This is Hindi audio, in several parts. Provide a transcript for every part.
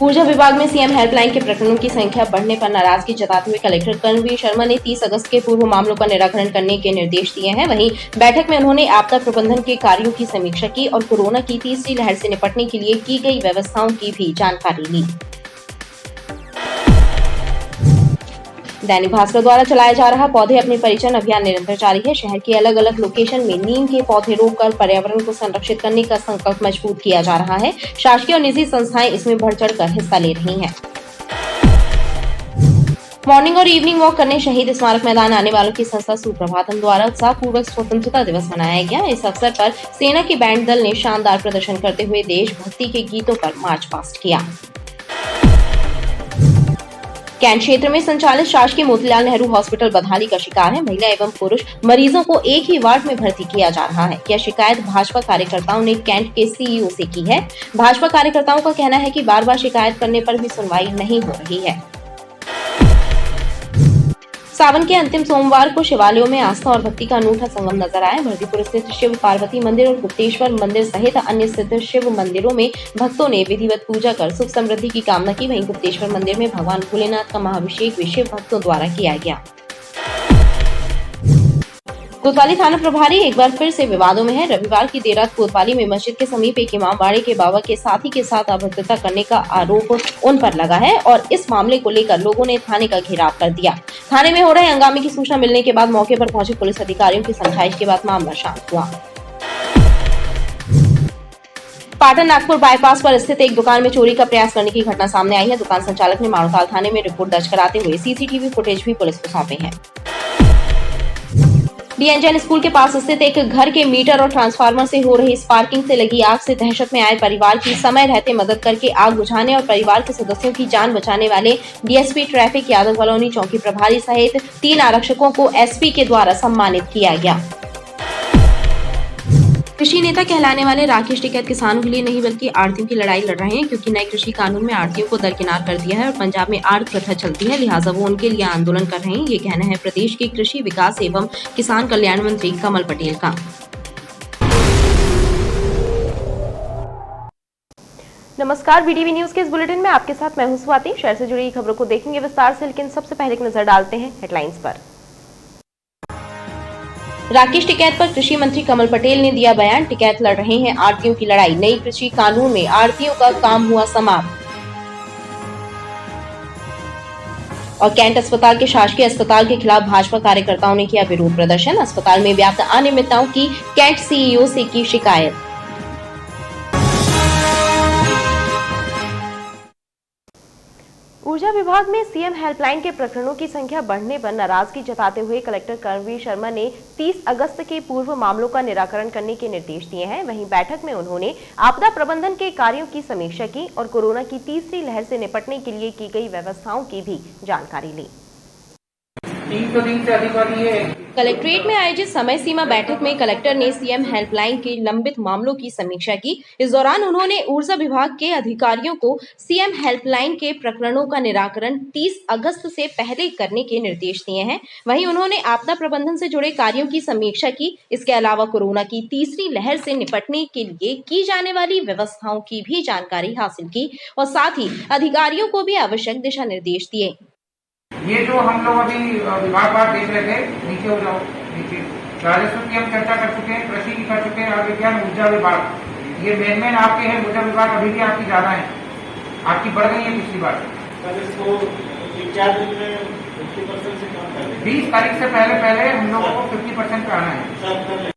ऊर्जा विभाग में सीएम हेल्पलाइन के प्रकरणों की संख्या बढ़ने पर नाराजगी जताते हुए कलेक्टर कर्णवीर शर्मा ने 30 अगस्त के पूर्व मामलों का निराकरण करने के निर्देश दिए हैं। वहीं बैठक में उन्होंने आपदा प्रबंधन के कार्यों की समीक्षा की और कोरोना की तीसरी लहर से निपटने के लिए की गई व्यवस्थाओं की भी जानकारी ली। दैनिक भास्कर द्वारा चलाया जा रहा पौधे अपने परिचय अभियान निरंतर जारी है। शहर के अलग अलग लोकेशन में नीम के पौधे रोपकर पर्यावरण को संरक्षित करने का संकल्प मजबूत किया जा रहा है। शासकीय और निजी संस्थाएं इसमें बढ़ चढ़कर हिस्सा ले रही हैं। मॉर्निंग और इवनिंग वॉक करने शहीद स्मारक मैदान आने वालों की संस्था सुप्रभातम द्वारा उत्साहपूर्वक स्वतंत्रता दिवस मनाया गया। इस अवसर पर सेना के बैंड दल ने शानदार प्रदर्शन करते हुए देशभक्ति के गीतों पर मार्च पास्ट किया। कैंट क्षेत्र में संचालित शासकीय मोतीलाल नेहरू हॉस्पिटल बदहाली का शिकार है। महिला एवं पुरुष मरीजों को एक ही वार्ड में भर्ती किया जा रहा है। यह शिकायत भाजपा कार्यकर्ताओं ने कैंट के सीईओ से की है। भाजपा कार्यकर्ताओं का कहना है कि बार बार शिकायत करने पर भी सुनवाई नहीं हो रही है। सावन के अंतिम सोमवार को शिवालयों में आस्था और भक्ति का अनूठा संगम नजर आया। भरतीपुर स्थित शिव पार्वती मंदिर और गुप्तेश्वर मंदिर सहित अन्य सिद्ध शिव मंदिरों में भक्तों ने विधिवत पूजा कर सुख समृद्धि की कामना की। वहीं गुप्तेश्वर मंदिर में भगवान भोलेनाथ का महाअभिषेक भी शिव भक्तों द्वारा किया गया। कोतवाली थाना प्रभारी एक बार फिर से विवादों में है। रविवार की देर रात कोतवाली में मस्जिद के समीप एक इमामबाड़े के बाबा के साथी के साथ अभद्रता करने का आरोप उन पर लगा है और इस मामले को लेकर लोगों ने थाने का घेराव कर दिया। थाने में हो रहे हंगामे की सूचना मिलने के बाद मौके पर पहुंचे पुलिस अधिकारियों की समझाइश के बाद मामला शांत हुआ। पाटन नागपुर बाईपास पर स्थित एक दुकान में चोरी का प्रयास करने की घटना सामने आई है। दुकान संचालक ने मारूताल थाने में रिपोर्ट दर्ज कराते हुए सीसीटीवी फुटेज भी पुलिस को सौंपे हैं। डीएनजन स्कूल के पास स्थित एक घर के मीटर और ट्रांसफार्मर से हो रही स्पार्किंग से लगी आग से दहशत में आए परिवार की समय रहते मदद करके आग बुझाने और परिवार के सदस्यों की जान बचाने वाले डीएसपी ट्रैफिक यादव कॉलोनी चौकी प्रभारी सहित 3 आरक्षकों को एसपी के द्वारा सम्मानित किया गया। कृषि नेता कहलाने वाले राकेश टिकैत किसानों के लिए नहीं बल्कि आढ़तियों की लड़ाई लड़ रहे हैं, क्योंकि नए कृषि कानून में आढ़तियों को दरकिनार कर दिया है और पंजाब में आढ़त प्रथा चलती है, लिहाजा वो उनके लिए आंदोलन कर रहे हैं। ये कहना है प्रदेश के कृषि विकास एवं किसान कल्याण मंत्री कमल पटेल का। नमस्कार, वीटीवी न्यूज के इस बुलेटिन में आपके साथ मैं हूं स्वाति। शहर से जुड़ी खबरों को देखेंगे विस्तार से, लेकिन सबसे पहले एक नजर डालते हैं हेडलाइंस पर। राकेश टिकैत पर कृषि मंत्री कमल पटेल ने दिया बयान। टिकैत लड़ रहे हैं आढ़तियों की लड़ाई, नई कृषि कानून में आढ़तियों का काम हुआ समाप्त। और कैंट अस्पताल के शासकीय अस्पताल के खिलाफ भाजपा कार्यकर्ताओं ने किया विरोध प्रदर्शन। अस्पताल में व्याप्त अनियमितताओं की कैंट सीईओ से की शिकायत। ऊर्जा विभाग में सीएम हेल्पलाइन के प्रकरणों की संख्या बढ़ने पर नाराजगी जताते हुए कलेक्टर कर्णवीर शर्मा ने 30 अगस्त के पूर्व मामलों का निराकरण करने के निर्देश दिए हैं। वहीं बैठक में उन्होंने आपदा प्रबंधन के कार्यों की समीक्षा की और कोरोना की तीसरी लहर से निपटने के लिए की गई व्यवस्थाओं की भी जानकारी ली। 300 दिन से अधिकारी है। कलेक्ट्रेट में आयोजित समय सीमा बैठक में कलेक्टर ने सीएम हेल्पलाइन के लंबित मामलों की समीक्षा की। इस दौरान उन्होंने ऊर्जा विभाग के अधिकारियों को सीएम हेल्पलाइन के प्रकरणों का निराकरण 30 अगस्त से पहले करने के निर्देश दिए हैं। वहीं उन्होंने आपदा प्रबंधन से जुड़े कार्यों की समीक्षा की। इसके अलावा कोरोना की तीसरी लहर से निपटने के लिए की जाने वाली व्यवस्थाओं की भी जानकारी हासिल की और साथ ही अधिकारियों को भी आवश्यक दिशा निर्देश दिए। ये जो हम लोग अभी विभाग देख रहे थे, नीचे हो जाओ, नीचे राजस्व की हम चर्चा कर चुके हैं, कृषि की कर चुके हैं, विज्ञान ऊर्जा विभाग, ये मेन आपके हैं। ऊर्जा विभाग अभी भी आपकी ज्यादा है, आपकी बढ़ गई है पिछली बार। 20 तारीख से पहले हम लोगों को 50% पे आना है।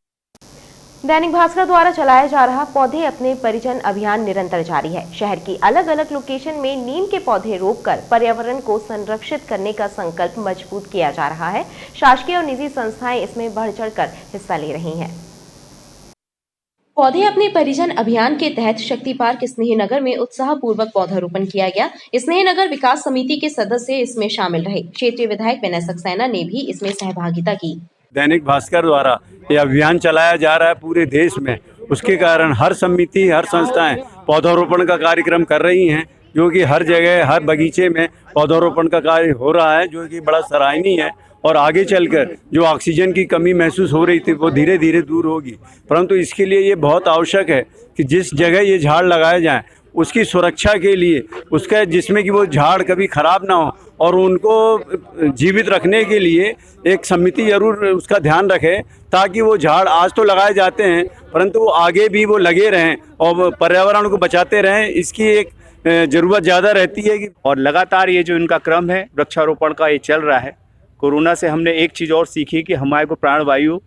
दैनिक भास्कर द्वारा चलाया जा रहा पौधे अपने परिजन अभियान निरंतर जारी है। शहर की अलग अलग लोकेशन में नीम के पौधे रोपकर पर्यावरण को संरक्षित करने का संकल्प मजबूत किया जा रहा है। शासकीय और निजी संस्थाएं इसमें बढ़ चढ़कर हिस्सा ले रही हैं। पौधे अपने परिजन अभियान के तहत शक्ति पार्क स्नेहनगर में उत्साहपूर्वक पौधारोपण किया गया। स्नेहनगर विकास समिति के सदस्य इसमें शामिल रहे। क्षेत्रीय विधायक विनय सक्सेना ने भी इसमें सहभागिता की। दैनिक भास्कर द्वारा ये अभियान चलाया जा रहा है पूरे देश में, उसके कारण हर समिति, हर संस्थाएं पौधारोपण का कार्यक्रम कर रही हैं, जो कि हर जगह, हर बगीचे में पौधारोपण का कार्य हो रहा है, जो कि बड़ा सराहनीय है। और आगे चलकर जो ऑक्सीजन की कमी महसूस हो रही थी वो धीरे धीरे दूर होगी, परंतु इसके लिए ये बहुत आवश्यक है कि जिस जगह ये झाड़ लगाए जाएं उसकी सुरक्षा के लिए, उसका जिसमें कि वो झाड़ कभी खराब ना हो और उनको जीवित रखने के लिए एक समिति जरूर उसका ध्यान रखे, ताकि वो झाड़ आज तो लगाए जाते हैं परंतु वो आगे भी वो लगे रहें और पर्यावरण को बचाते रहें, इसकी एक ज़रूरत ज़्यादा रहती है। और लगातार ये जो इनका क्रम है वृक्षारोपण का, ये चल रहा है। कोरोना से हमने एक चीज़ और सीखी कि हमारे को प्राणवायु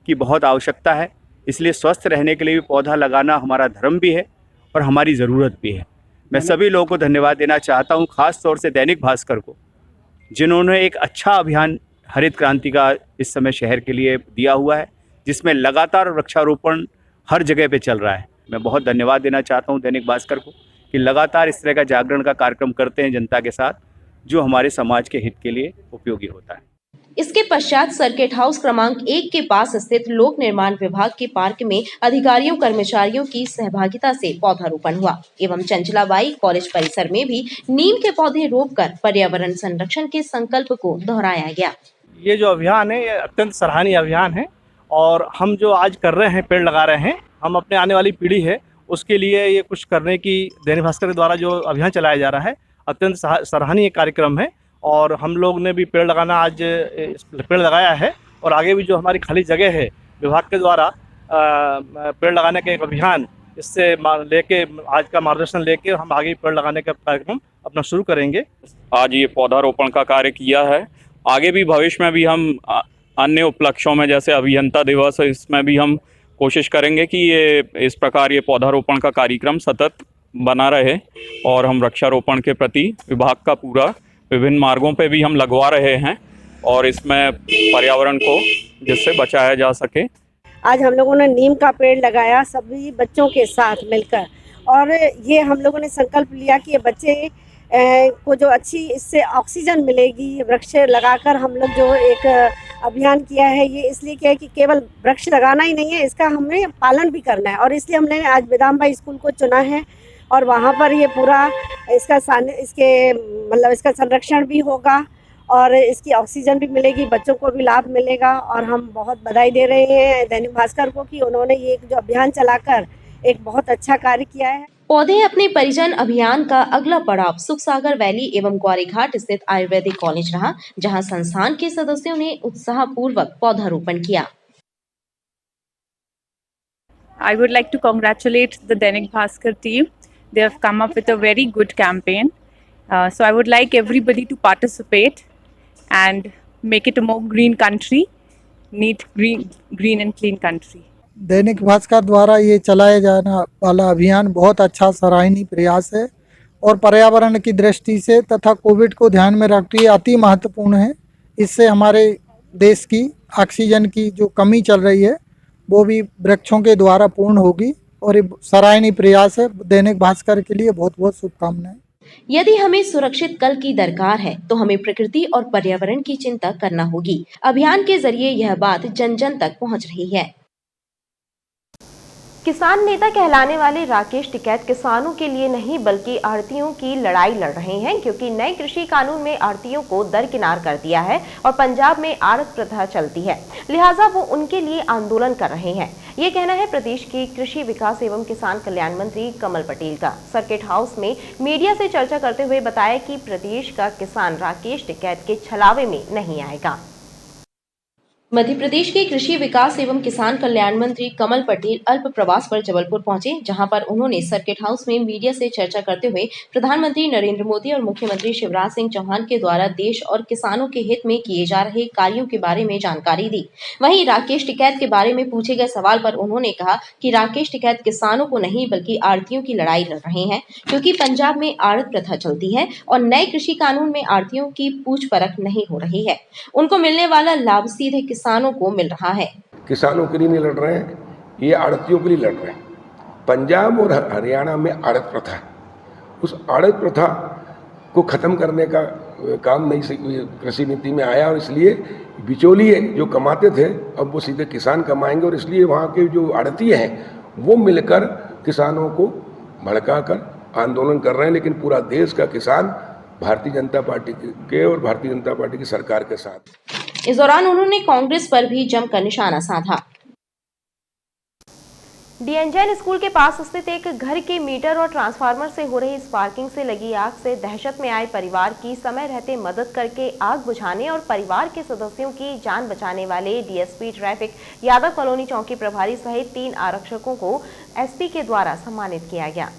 की बहुत आवश्यकता है, इसलिए स्वस्थ रहने के लिए भी पौधा लगाना हमारा धर्म भी है और हमारी ज़रूरत भी है। मैं सभी लोगों को धन्यवाद देना चाहता हूँ, ख़ास तौर से दैनिक भास्कर को, जिन्होंने एक अच्छा अभियान हरित क्रांति का इस समय शहर के लिए दिया हुआ है, जिसमें लगातार वृक्षारोपण हर जगह पे चल रहा है। मैं बहुत धन्यवाद देना चाहता हूँ दैनिक भास्कर को कि लगातार इस तरह का जागरण का कार्यक्रम करते हैं जनता के साथ, जो हमारे समाज के हित के लिए उपयोगी होता है। इसके पश्चात सर्किट हाउस क्रमांक 1 के पास स्थित लोक निर्माण विभाग के पार्क में अधिकारियों कर्मचारियों की सहभागिता से पौधारोपण हुआ एवं चंचलाबाई कॉलेज परिसर में भी नीम के पौधे रोपकर पर्यावरण संरक्षण के संकल्प को दोहराया गया। ये जो अभियान है, ये अत्यंत सराहनीय अभियान है और हम जो आज कर रहे हैं, पेड़ लगा रहे हैं, हम अपने आने वाली पीढ़ी है उसके लिए ये कुछ करने की दैनिक भास्कर के द्वारा जो अभियान चलाया जा रहा है, अत्यंत सराहनीय कार्यक्रम है। और हम लोग ने भी पेड़ लगाना, आज पेड़ लगाया है और आगे भी जो हमारी खाली जगह है विभाग के द्वारा पेड़ लगाने का एक अभियान, इससे लेके आज का मार्गदर्शन लेके हम आगे पेड़ लगाने का कार्यक्रम अपना शुरू करेंगे। आज ये पौधारोपण का कार्य किया है, आगे भी भविष्य में भी हम अन्य उपलक्ष्यों में जैसे अभियंता दिवस, इसमें भी हम कोशिश करेंगे कि ये इस प्रकार ये पौधारोपण का कार्यक्रम सतत बना रहे और हम वृक्षारोपण के प्रति विभाग का पूरा विभिन्न मार्गों पे भी हम लगवा रहे हैं और इसमें पर्यावरण को जिससे बचाया जा सके। आज हम लोगों ने नीम का पेड़ लगाया सभी बच्चों के साथ मिलकर, और ये हम लोगों ने संकल्प लिया कि ये बच्चे को जो अच्छी इससे ऑक्सीजन मिलेगी, वृक्ष लगाकर हम लोग जो एक अभियान किया है, ये इसलिए किया है कि केवल वृक्ष लगाना ही नहीं है, इसका हमें पालन भी करना है। और इसलिए हमने आज बेदामबाई स्कूल को चुना है और वहाँ पर ये पूरा इसका संरक्षण भी होगा और इसकी ऑक्सीजन भी मिलेगी, बच्चों को भी लाभ मिलेगा। और हम बहुत बधाई दे रहे हैं दैनिक भास्कर को कि उन्होंने ये जो अभियान चलाकर एक बहुत अच्छा कार्य किया है। पौधे अपने परिजन अभियान का अगला पड़ाव सुखसागर वैली एवं ग्वारीघाट स्थित आयुर्वेदिक कॉलेज रहा, जहां संस्थान के सदस्यों ने उत्साहपूर्वक पौधारोपण किया। I would like to congratulate the Dainik Bhaskar team. They have come up with a very good campaign. So I would like everybody to participate and make it a more green country, neat, green and clean country. Dainik Bhaskar द्वारा ये चलाया जाने वाला अभियान बहुत अच्छा सराहनीय प्रयास है और पर्यावरण की दृष्टि से तथा कोविड को ध्यान में रखते हुए अति महत्वपूर्ण है। इससे हमारे देश की ऑक्सीजन की जो कमी चल रही है वो भी वृक्षों के द्वारा पूर्ण होगी और ये सराहनीय प्रयास है। दैनिक भास्कर के लिए बहुत बहुत शुभकामनाएं। यदि हमें सुरक्षित कल की दरकार है तो हमें प्रकृति और पर्यावरण की चिंता करना होगी। अभियान के जरिए यह बात जन जन तक पहुंच रही है। किसान नेता कहलाने वाले राकेश टिकैत किसानों के लिए नहीं बल्कि आढ़तियों की लड़ाई लड़ रहे हैं, क्योंकि नए कृषि कानून में आढ़तियों को दरकिनार कर दिया है और पंजाब में आढ़त प्रथा चलती है, लिहाजा वो उनके लिए आंदोलन कर रहे हैं। ये कहना है प्रदेश के कृषि विकास एवं किसान कल्याण मंत्री कमल पटेल का। सर्किट हाउस में मीडिया से चर्चा करते हुए बताया कि प्रदेश का किसान राकेश टिकैत के छलावे में नहीं आएगा। मध्य प्रदेश के कृषि विकास एवं किसान कल्याण मंत्री कमल पटेल अल्प प्रवास पर जबलपुर पहुंचे, जहां पर उन्होंने सर्किट हाउस में मीडिया से चर्चा करते हुए प्रधानमंत्री नरेंद्र मोदी और मुख्यमंत्री शिवराज सिंह चौहान के द्वारा देश और किसानों के हित में किए जा रहे कार्यों के बारे में जानकारी दी। वहीं राकेश टिकैत के बारे में पूछे गए सवाल पर उन्होंने कहा कि राकेश टिकैत किसानों को नहीं बल्कि आढ़तियों की लड़ाई लड़ रहे हैं, क्योंकि पंजाब में आढ़त प्रथा चलती है और नए कृषि कानून में आढ़तियों की पूछ परख नहीं हो रही है। उनको मिलने वाला लाभ सीधे किसानों को मिल रहा है। किसानों के लिए नहीं लड़ रहे हैं, ये आढ़तियों के लिए लड़ रहे हैं। पंजाब और हरियाणा में आढ़त प्रथा है, उस आढ़त प्रथा को खत्म करने का काम नई कृषि नीति में आया और इसलिए बिचौलिए जो कमाते थे अब वो सीधे किसान कमाएंगे और इसलिए वहाँ के जो आढ़तिये हैं वो मिलकर किसानों को भड़काकर आंदोलन कर रहे हैं। लेकिन पूरा देश का किसान भारतीय जनता पार्टी के और भारतीय जनता पार्टी की सरकार के साथ। इस दौरान उन्होंने कांग्रेस पर भी जमकर निशाना साधा। डीएनजैन स्कूल के पास स्थित एक घर के मीटर और ट्रांसफार्मर से हो रही स्पार्किंग से लगी आग से दहशत में आए परिवार की समय रहते मदद करके आग बुझाने और परिवार के सदस्यों की जान बचाने वाले डीएसपी ट्रैफिक यादव कॉलोनी चौकी प्रभारी सहित 3 आरक्षकों को एसपी के द्वारा सम्मानित किया गया।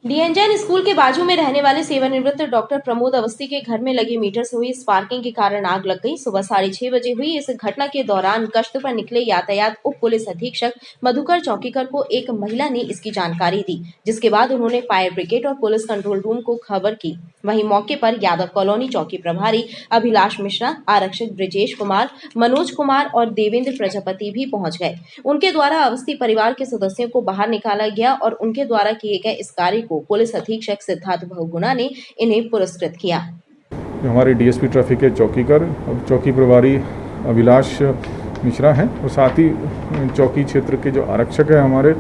डीएनजैन स्कूल के बाजू में रहने वाले सेवानिवृत्त डॉक्टर प्रमोद अवस्थी के घर में लगे मीटर से हुई स्पार्किंग के कारण आग लग गई। सुबह 6:30 बजे हुई इस घटना के दौरान गश्त पर निकले यातायात उप पुलिस अधीक्षक मधुकर चौकीकर को एक महिला ने इसकी जानकारी दी, जिसके बाद उन्होंने फायर ब्रिगेड और पुलिस कंट्रोल रूम को खबर की। वहीं मौके पर यादव कॉलोनी चौकी प्रभारी अभिलाष मिश्रा, आरक्षक ब्रिजेश कुमार, मनोज कुमार और देवेंद्र प्रजापति भी पहुंच गए। उनके द्वारा अवस्थी परिवार के सदस्यों को बाहर निकाला गया और उनके द्वारा किए गए इस कार्य को पुलिस अधीक्षक सिद्धार्थ बहुगुणा ने इन्हें पुरस्कृत किया। हमारे डीएसपी ट्रैफिक के चौकीकर चौकी प्रभारी अभिलाष मिश्रा हैं और साथ ही चौकी क्षेत्र के जो आरक्षक हैं हमारे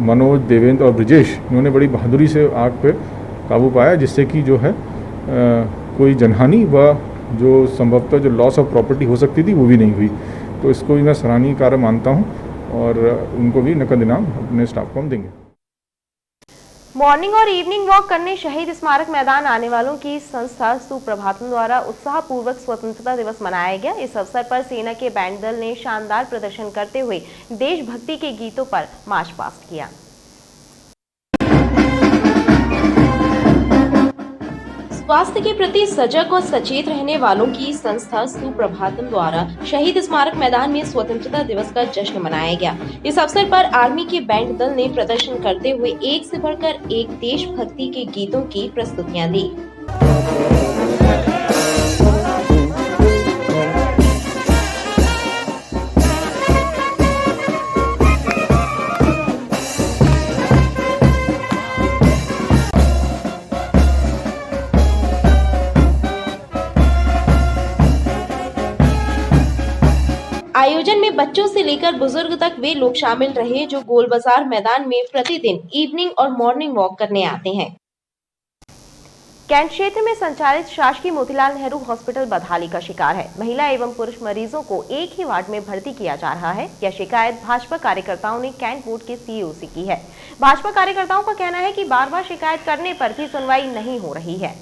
मनोज, देवेंद्र और ब्रिजेश, इन्होंने बड़ी बहादुरी से आग पे काबू पाया, जिससे कि जो है कोई जनहानि व जो संभवतः जो लॉस ऑफ प्रॉपर्टी हो सकती थी वो भी नहीं हुई। तो इसको भी मैं सराहनीय कार्य मानता हूँ और उनको भी नकद इनाम अपने स्टाफ को हम देंगे। मॉर्निंग और इवनिंग वॉक करने शहीद स्मारक मैदान आने वालों की संस्था सुप्रभातम द्वारा उत्साहपूर्वक स्वतंत्रता दिवस मनाया गया। इस अवसर पर सेना के बैंड दल ने शानदार प्रदर्शन करते हुए देशभक्ति के गीतों पर मार्च पास्ट किया। स्वास्थ्य के प्रति सजग और सचेत रहने वालों की संस्था सुप्रभातम द्वारा शहीद स्मारक मैदान में स्वतंत्रता दिवस का जश्न मनाया गया। इस अवसर पर आर्मी के बैंड दल ने प्रदर्शन करते हुए एक से बढ़कर एक देशभक्ति के गीतों की प्रस्तुतियां दी। आयोजन में बच्चों से लेकर बुजुर्ग तक वे लोग शामिल रहे जो गोल बाजार मैदान में प्रतिदिन इवनिंग और मॉर्निंग वॉक करने आते हैं। कैंट क्षेत्र में संचालित शासकीय मोतीलाल नेहरू हॉस्पिटल बदहाली का शिकार है। महिला एवं पुरुष मरीजों को एक ही वार्ड में भर्ती किया जा रहा है। यह शिकायत भाजपा कार्यकर्ताओं ने कैंट बोर्ड के सीईओ से की है। भाजपा कार्यकर्ताओं का कहना है कि बार-बार शिकायत करने पर भी सुनवाई नहीं हो रही है।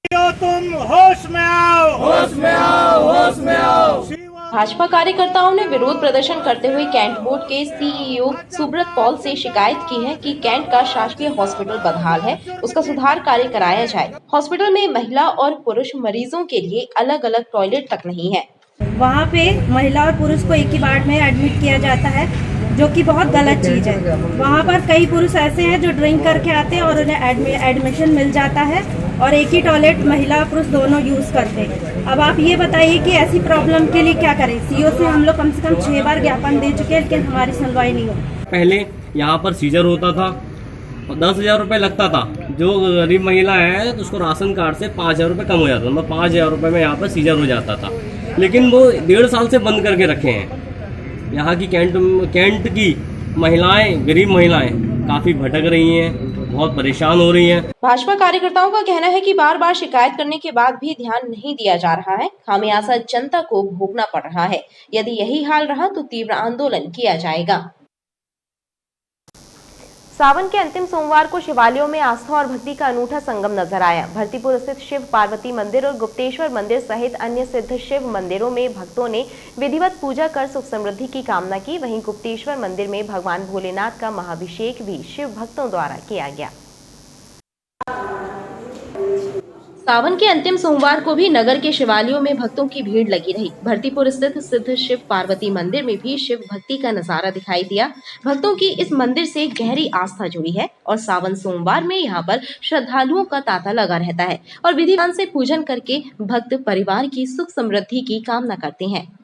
तुम होश में आओ, होश में आओ, होश में आओ। भाजपा कार्यकर्ताओं ने विरोध प्रदर्शन करते हुए कैंट बोर्ड के सीईओ सुब्रत पॉल से शिकायत की है कि कैंट का शासकीय हॉस्पिटल बदहाल है, उसका सुधार कार्य कराया जाए। हॉस्पिटल में महिला और पुरुष मरीजों के लिए अलग अलग टॉयलेट तक नहीं है। वहाँ पे महिला और पुरुष को एक ही वार्ड में एडमिट किया जाता है, जो कि बहुत गलत चीज़ है। वहाँ पर कई पुरुष ऐसे हैं जो ड्रिंक करके आते हैं और उन्हें एडमिशन मिल जाता है और एक ही टॉयलेट महिला पुरुष दोनों यूज़ करते हैं। अब आप ये बताइए कि ऐसी प्रॉब्लम के लिए क्या करें। सीईओ से हम लोग कम से कम 6 बार ज्ञापन दे चुके हैं, लेकिन हमारी सुनवाई नहीं हो। पहले यहाँ पर सीजर होता था, 10,000 रुपये लगता था। जो गरीब महिला है तो उसको राशन कार्ड से 5,000 रुपये कम हो जाता था। मतलब 5,000 रुपये में यहाँ पर सीजर हो जाता था, लेकिन वो 1.5 साल से बंद करके रखे हैं। यहाँ की कैंट की महिलाएं, गरीब महिलाएं काफ़ी भटक रही हैं, बहुत परेशान हो रही हैं। भाजपा कार्यकर्ताओं का कहना है कि बार बार शिकायत करने के बाद भी ध्यान नहीं दिया जा रहा है। खामियाजा जनता को भोगना पड़ रहा है। यदि यही हाल रहा तो तीव्र आंदोलन किया जाएगा। सावन के अंतिम सोमवार को शिवालयों में आस्था और भक्ति का अनूठा संगम नजर आया। भरतीपुर स्थित शिव पार्वती मंदिर और गुप्तेश्वर मंदिर सहित अन्य सिद्ध शिव मंदिरों में भक्तों ने विधिवत पूजा कर सुख समृद्धि की कामना की। वहीं गुप्तेश्वर मंदिर में भगवान भोलेनाथ का महाभिषेक भी शिव भक्तों द्वारा किया गया। सावन के अंतिम सोमवार को भी नगर के शिवालयों में भक्तों की भीड़ लगी रही। भरतीपुर स्थित सिद्ध शिव पार्वती मंदिर में भी शिव भक्ति का नजारा दिखाई दिया। भक्तों की इस मंदिर से गहरी आस्था जुड़ी है और सावन सोमवार में यहाँ पर श्रद्धालुओं का तांता लगा रहता है और विधि विधान से पूजन करके भक्त परिवार की सुख समृद्धि की कामना करते हैं।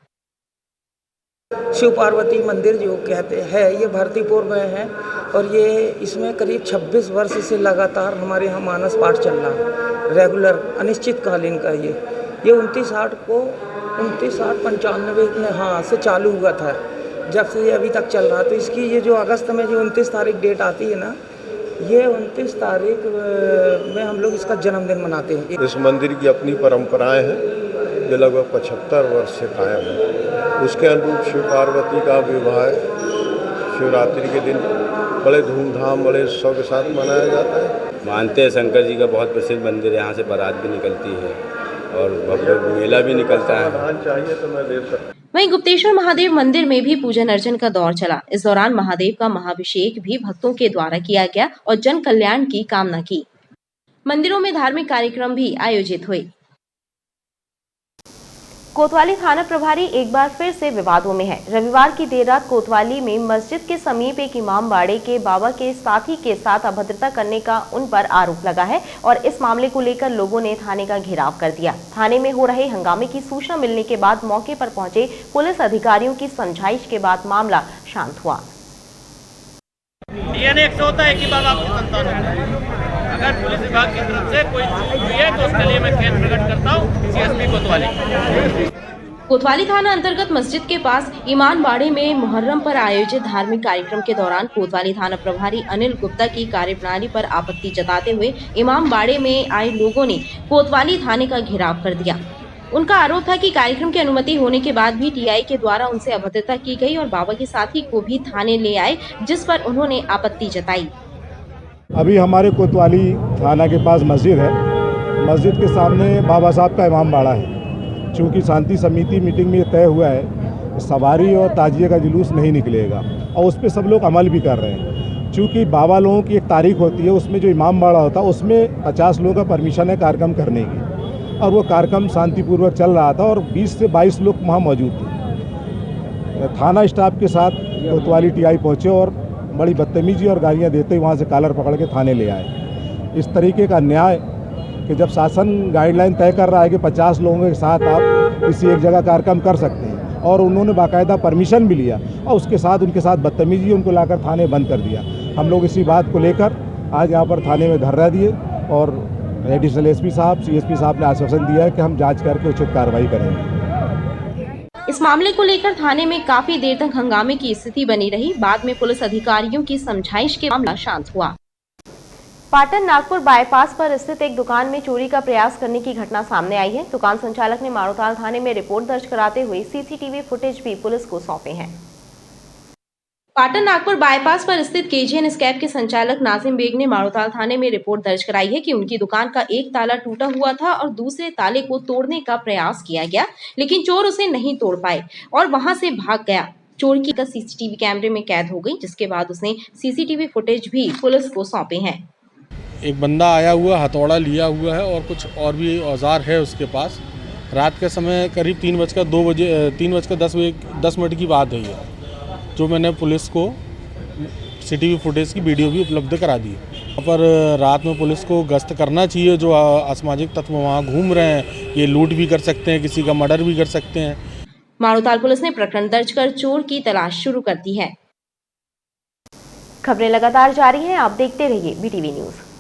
शिव पार्वती मंदिर जो कहते हैं ये भरतीपुर में है और ये इसमें करीब 26 वर्ष से लगातार हमारे यहाँ मानस पाठ चल रहा है, रेगुलर अनिश्चितकालीन का। ये 29/8/95 में से चालू हुआ था, जब से ये अभी तक चल रहा। तो इसकी ये जो अगस्त में जो 29 तारीख डेट आती है ना, ये 29 तारीख में हम लोग इसका जन्मदिन मनाते हैं। इस मंदिर की अपनी परंपराएं हैं जो लगभग 75 वर्ष से कायम है। उसके अनुरूप शिव पार्वती का विवाह शिवरात्रि के दिन बड़े धूमधाम बड़े उत्सव के साथ मनाया जाता है। मानते हैं शंकर जी का बहुत प्रसिद्ध मंदिर है, यहाँ से बारात भी निकलती है और भव्य मेला भी निकलता है। चाहिए तो मैं दे सकता। वहीं गुप्तेश्वर महादेव मंदिर में भी पूजन अर्चन का दौर चला। इस दौरान महादेव का महाभिषेक भी भक्तों के द्वारा किया गया और जन कल्याण की कामना की। मंदिरों में धार्मिक कार्यक्रम भी आयोजित हुए। कोतवाली थाना प्रभारी एक बार फिर से विवादों में है। रविवार की देर रात कोतवाली में मस्जिद के समीप एक इमाम बाड़े के बाबा के साथी के साथ अभद्रता करने का उन पर आरोप लगा है और इस मामले को लेकर लोगों ने थाने का घेराव कर दिया। थाने में हो रहे हंगामे की सूचना मिलने के बाद मौके पर पहुंचे पुलिस अधिकारियों की समझाइश के बाद मामला शांत हुआ। डीएनए 100 होता है कि बात आपकी संतान है। अगर पुलिस विभाग की तरफ से कोई चूक हुई है तो उसके लिए मैं खेद प्रकट करता हूँ सीएसपी कोतवाली। कोतवाली थाना अंतर्गत मस्जिद के पास ईमान बाड़े में मुहर्रम पर आयोजित धार्मिक कार्यक्रम के दौरान कोतवाली थाना प्रभारी अनिल गुप्ता की कार्यप्रणाली पर आपत्ति जताते हुए इमाम बाड़े में आए लोगों ने कोतवाली थाने का घेराव कर दिया। उनका आरोप था कि कार्यक्रम की अनुमति होने के बाद भी टीआई के द्वारा उनसे अभद्रता की गई और बाबा के साथी को भी थाने ले आए, जिस पर उन्होंने आपत्ति जताई। अभी हमारे कोतवाली थाना के पास मस्जिद है। मस्जिद के सामने बाबा साहब का इमाम बाड़ा है। चूँकि शांति समिति मीटिंग में तय हुआ है सवारी और ताजिए का जुलूस नहीं निकलेगा और उस पर सब लोग अमल भी कर रहे हैं। चूँकि बाबा लोगों की एक तारीख होती है, उसमें जो इमाम बाड़ा होता है उसमें 50 लोगों का परमिशन है कार्यक्रम करने की और वो कार्यक्रम शांतिपूर्वक चल रहा था और 20 से 22 लोग वहाँ मौजूद थे। थाना स्टाफ के साथ कोतवाली टीआई पहुँचे और बड़ी बदतमीजी और गालियाँ देते ही वहाँ से कॉलर पकड़ के थाने ले आए। इस तरीके का न्याय कि जब शासन गाइडलाइन तय कर रहा है कि 50 लोगों के साथ आप किसी एक जगह कार्यक्रम कर सकते हैं और उन्होंने बाकायदा परमिशन भी लिया और उसके साथ उनके साथ बदतमीजी उनको लाकर थाने बंद कर दिया। हम लोग इसी बात को लेकर आज यहाँ पर थाने में धरना दिए और एडिशनल एसपी साहब सीएसपी साहब ने आश्वासन दिया है कि हम जांच करके उचित कार्रवाई करेंगे। इस मामले को लेकर थाने में काफी देर तक हंगामे की स्थिति बनी रही। बाद में पुलिस अधिकारियों की समझाइश के मामला शांत हुआ। पाटन नागपुर बाईपास पर स्थित एक दुकान में चोरी का प्रयास करने की घटना सामने आई है। दुकान संचालक ने माड़ोताल थाने में रिपोर्ट दर्ज कराते हुए सीसीटीवी फुटेज भी पुलिस को सौंपे हैं। पाटन नागपुर बाईपास पर स्थित केजीएन स्कैप के संचालक नाजिम बेग ने माड़ोताल थाने में रिपोर्ट दर्ज कराई है कि उनकी दुकान का एक ताला टूटा हुआ था और दूसरे ताले को तोड़ने का प्रयास किया गया, लेकिन चोर उसे नहीं तोड़ पाए और वहां से भाग गया। चोर की सीसीटीवी कैमरे में कैद हो गई, जिसके बाद उसने सीसीटीवी फुटेज भी पुलिस को सौंपे हैं। एक बंदा आया हुआ हथौड़ा लिया हुआ है और कुछ और भी औजार है उसके पास। रात के समय करीब 3:10 की बात है ये, जो मैंने पुलिस को सीसीटीवी फुटेज की वीडियो भी उपलब्ध करा दी। वहाँ पर रात में पुलिस को गश्त करना चाहिए। जो असामाजिक तत्व वहाँ घूम रहे हैं ये लूट भी कर सकते हैं, किसी का मर्डर भी कर सकते हैं। माड़ोताल पुलिस ने प्रकरण दर्ज कर चोर की तलाश शुरू कर दी है। खबरें लगातार जारी हैं, आप देखते रहिए BTV न्यूज़।